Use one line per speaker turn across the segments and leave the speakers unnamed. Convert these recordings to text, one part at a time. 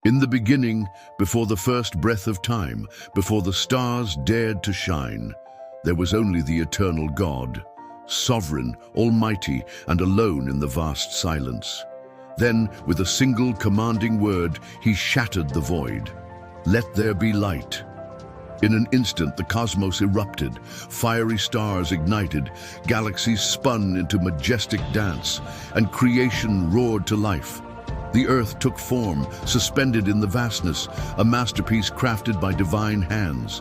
In the beginning, before the first breath of time, before the stars dared to shine, there was only the eternal God, sovereign, almighty, and alone in the vast silence. Then, with a single commanding word, he shattered the void. Let there be light. In an instant, the cosmos erupted, fiery stars ignited, galaxies spun into majestic dance, and creation roared to life. The earth took form, suspended in the vastness, a masterpiece crafted by divine hands.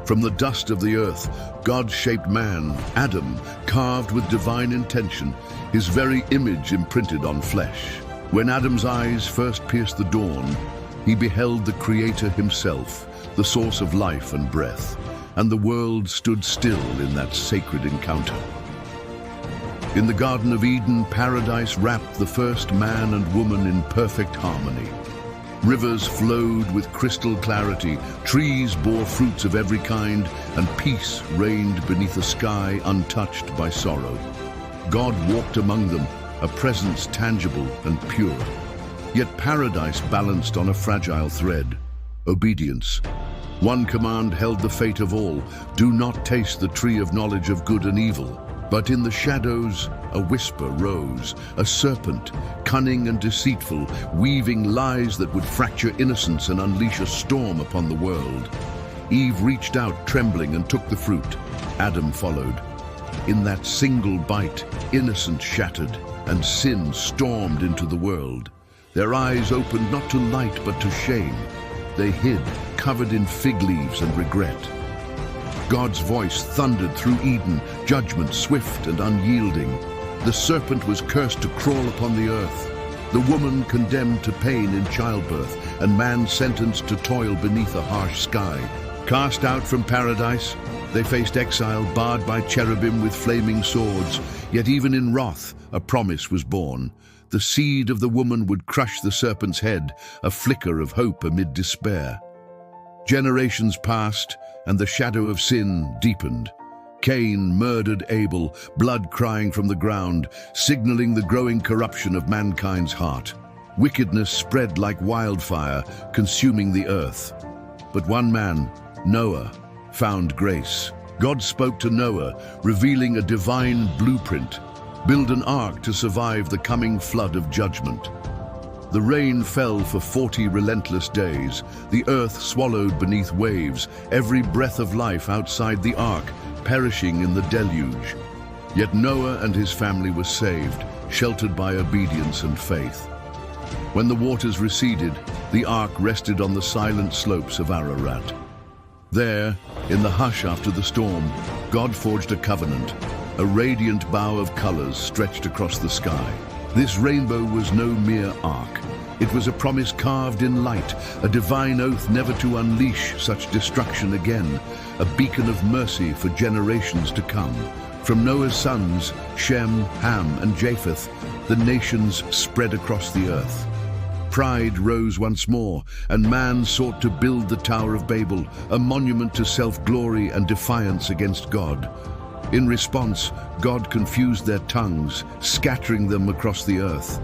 From the dust of the earth, God shaped man, Adam, carved with divine intention, his very image imprinted on flesh. When Adam's eyes first pierced the dawn, he beheld the Creator himself, the source of life and breath, and the world stood still in that sacred encounter. In the Garden of Eden, paradise wrapped the first man and woman in perfect harmony. Rivers flowed with crystal clarity, trees bore fruits of every kind, and peace reigned beneath a sky untouched by sorrow. God walked among them, a presence tangible and pure. Yet paradise balanced on a fragile thread: obedience. One command held the fate of all: do not taste the tree of knowledge of good and evil. But in the shadows, a whisper rose, a serpent, cunning and deceitful, weaving lies that would fracture innocence and unleash a storm upon the world. Eve reached out, trembling, and took the fruit. Adam followed. In that single bite, innocence shattered, and sin stormed into the world. Their eyes opened not to light, but to shame. They hid, covered in fig leaves and regret. God's voice thundered through Eden, judgment swift and unyielding. The serpent was cursed to crawl upon the earth, the woman condemned to pain in childbirth, and man sentenced to toil beneath a harsh sky. Cast out from paradise, they faced exile, barred by cherubim with flaming swords. Yet even in wrath, a promise was born. The seed of the woman would crush the serpent's head, a flicker of hope amid despair. Generations passed, and the shadow of sin deepened. Cain murdered Abel, blood crying from the ground, signaling the growing corruption of mankind's heart. Wickedness spread like wildfire, consuming the earth. But one man, Noah, found grace. God spoke to Noah, revealing a divine blueprint: build an ark to survive the coming flood of judgment. The rain fell for 40 relentless days. The earth swallowed beneath waves, every breath of life outside the ark perishing in the deluge. Yet Noah and his family were saved, sheltered by obedience and faith. When the waters receded, the ark rested on the silent slopes of Ararat. There, in the hush after the storm, God forged a covenant, a radiant bow of colors stretched across the sky. This rainbow was no mere ark. It was a promise carved in light, a divine oath never to unleash such destruction again, a beacon of mercy for generations to come. From Noah's sons, Shem, Ham, and Japheth, the nations spread across the earth. Pride rose once more, and man sought to build the Tower of Babel, a monument to self-glory and defiance against God. In response, God confused their tongues, scattering them across the earth.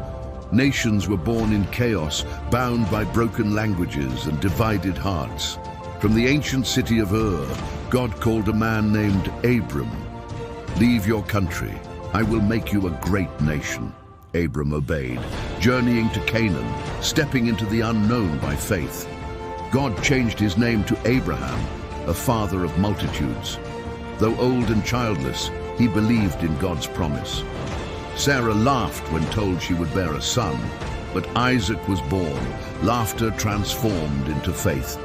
Nations were born in chaos, bound by broken languages and divided hearts. From the ancient city of Ur, God called a man named Abram. "Leave your country. I will make you a great nation." Abram obeyed, journeying to Canaan, stepping into the unknown by faith. God changed his name to Abraham, a father of multitudes. Though old and childless, he believed in God's promise. Sarah laughed when told she would bear a son, but Isaac was born, laughter transformed into faith.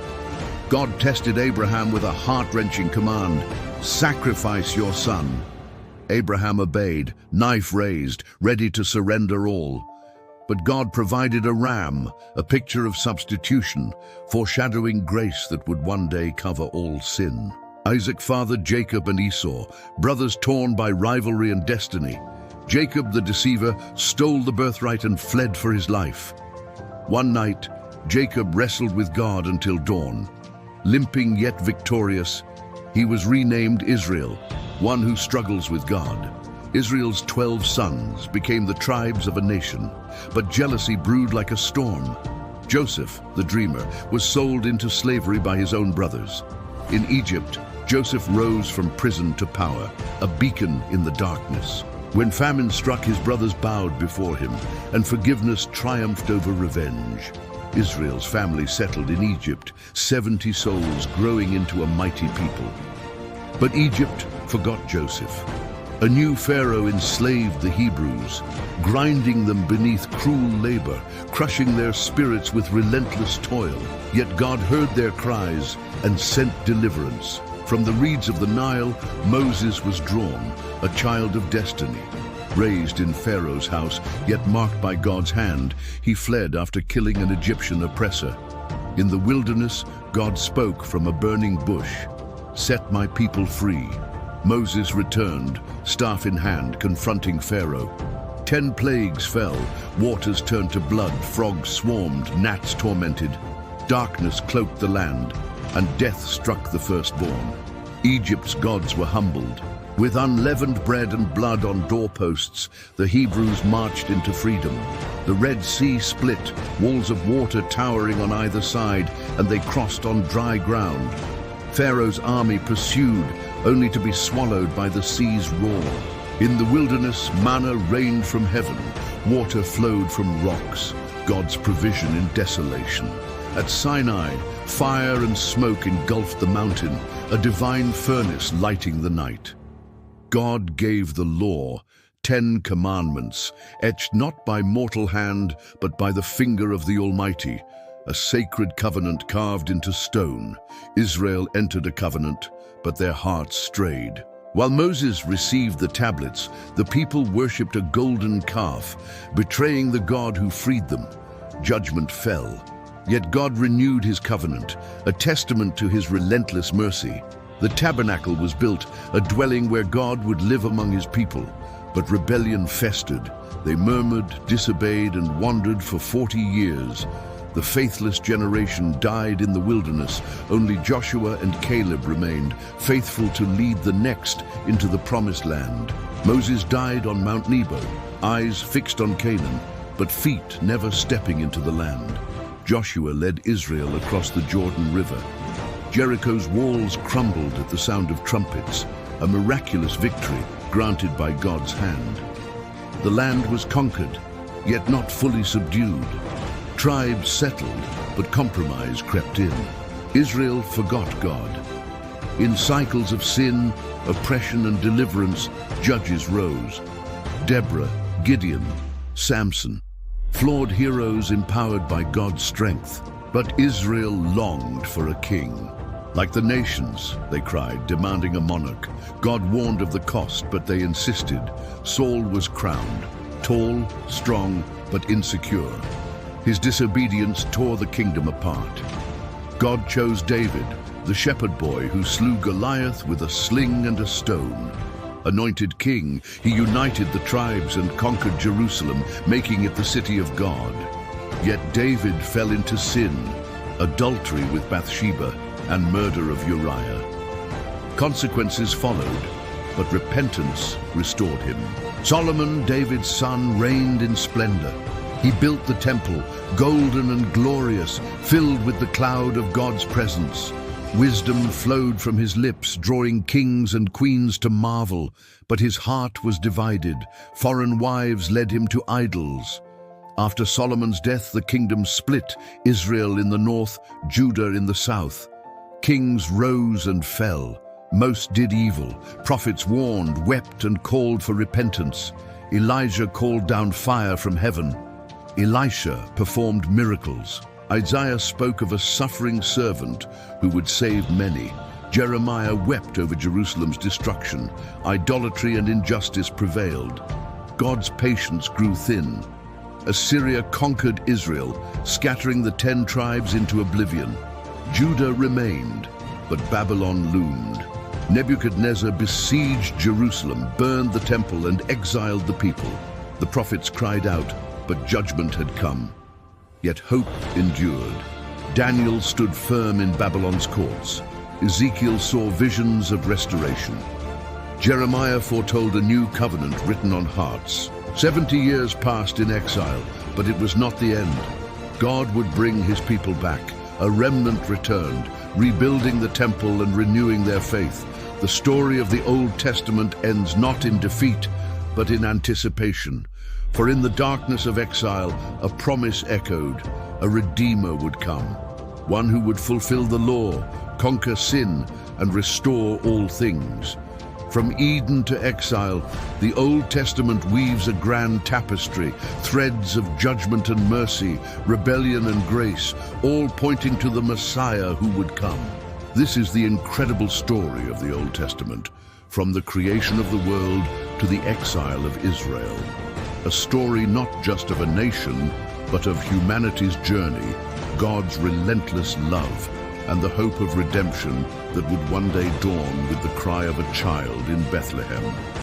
God tested Abraham with a heart-wrenching command: "Sacrifice your son." Abraham obeyed, knife raised, ready to surrender all. But God provided a ram, a picture of substitution, foreshadowing grace that would one day cover all sin. Isaac fathered Jacob and Esau, brothers torn by rivalry and destiny. Jacob, the deceiver, stole the birthright and fled for his life. One night, Jacob wrestled with God until dawn. Limping yet victorious, he was renamed Israel, one who struggles with God. Israel's 12 sons became the tribes of a nation, but jealousy brewed like a storm. Joseph, the dreamer, was sold into slavery by his own brothers. In Egypt, Joseph rose from prison to power, a beacon in the darkness. When famine struck, his brothers bowed before him, and forgiveness triumphed over revenge. Israel's family settled in Egypt, 70 souls growing into a mighty people. But Egypt forgot Joseph. A new Pharaoh enslaved the Hebrews, grinding them beneath cruel labor, crushing their spirits with relentless toil. Yet God heard their cries and sent deliverance. From the reeds of the Nile, Moses was drawn, a child of destiny. Raised in Pharaoh's house, yet marked by God's hand, he fled after killing an Egyptian oppressor. In the wilderness, God spoke from a burning bush, "Set my people free." Moses returned, staff in hand, confronting Pharaoh. 10 plagues fell, waters turned to blood, frogs swarmed, gnats tormented. Darkness cloaked the land, and death struck the firstborn. Egypt's gods were humbled. With unleavened bread and blood on doorposts, the Hebrews marched into freedom. The Red Sea split, walls of water towering on either side, and they crossed on dry ground. Pharaoh's army pursued, only to be swallowed by the sea's roar. In the wilderness, manna rained from heaven, water flowed from rocks, God's provision in desolation. At Sinai, fire and smoke engulfed the mountain, a divine furnace lighting the night. God gave the law, 10 commandments, etched not by mortal hand, but by the finger of the Almighty, a sacred covenant carved into stone. Israel entered a covenant, but their hearts strayed. While Moses received the tablets, the people worshipped a golden calf, betraying the God who freed them. Judgment fell. Yet God renewed his covenant, a testament to his relentless mercy. The tabernacle was built, a dwelling where God would live among his people. But rebellion festered. They murmured, disobeyed, and wandered for 40 years. The faithless generation died in the wilderness. Only Joshua and Caleb remained, faithful to lead the next into the promised land. Moses died on Mount Nebo, eyes fixed on Canaan, but feet never stepping into the land. Joshua led Israel across the Jordan River. Jericho's walls crumbled at the sound of trumpets, a miraculous victory granted by God's hand. The land was conquered, yet not fully subdued. Tribes settled, but compromise crept in. Israel forgot God. In cycles of sin, oppression, and deliverance, judges rose. Deborah, Gideon, Samson, flawed heroes empowered by God's strength. But Israel longed for a king. Like the nations, they cried, demanding a monarch. God warned of the cost, but they insisted. Saul was crowned, tall, strong, but insecure. His disobedience tore the kingdom apart. God chose David, the shepherd boy who slew Goliath with a sling and a stone. Anointed king, he united the tribes and conquered Jerusalem, making it the city of God. Yet David fell into sin, adultery with Bathsheba, and murder of Uriah. Consequences followed, but repentance restored him. Solomon, David's son, reigned in splendor. He built the temple, golden and glorious, filled with the cloud of God's presence. Wisdom flowed from his lips, drawing kings and queens to marvel. But his heart was divided. Foreign wives led him to idols. After Solomon's death, the kingdom split, Israel in the north, Judah in the south. Kings rose and fell. Most did evil. Prophets warned, wept, and called for repentance. Elijah called down fire from heaven. Elisha performed miracles. Isaiah spoke of a suffering servant who would save many. Jeremiah wept over Jerusalem's destruction. Idolatry and injustice prevailed. God's patience grew thin. Assyria conquered Israel, scattering the 10 tribes into oblivion. Judah remained, but Babylon loomed. Nebuchadnezzar besieged Jerusalem, burned the temple, and exiled the people. The prophets cried out, but judgment had come. Yet hope endured. Daniel stood firm in Babylon's courts. Ezekiel saw visions of restoration. Jeremiah foretold a new covenant written on hearts. 70 years passed in exile, but it was not the end. God would bring his people back, a remnant returned, rebuilding the temple and renewing their faith. The story of the Old Testament ends not in defeat, but in anticipation. For in the darkness of exile, a promise echoed: a Redeemer would come, one who would fulfill the law, conquer sin, and restore all things. From Eden to exile, the Old Testament weaves a grand tapestry, threads of judgment and mercy, rebellion and grace, all pointing to the Messiah who would come. This is the incredible story of the Old Testament, from the creation of the world to the exile of Israel. A story not just of a nation, but of humanity's journey, God's relentless love, and the hope of redemption that would one day dawn with the cry of a child in Bethlehem.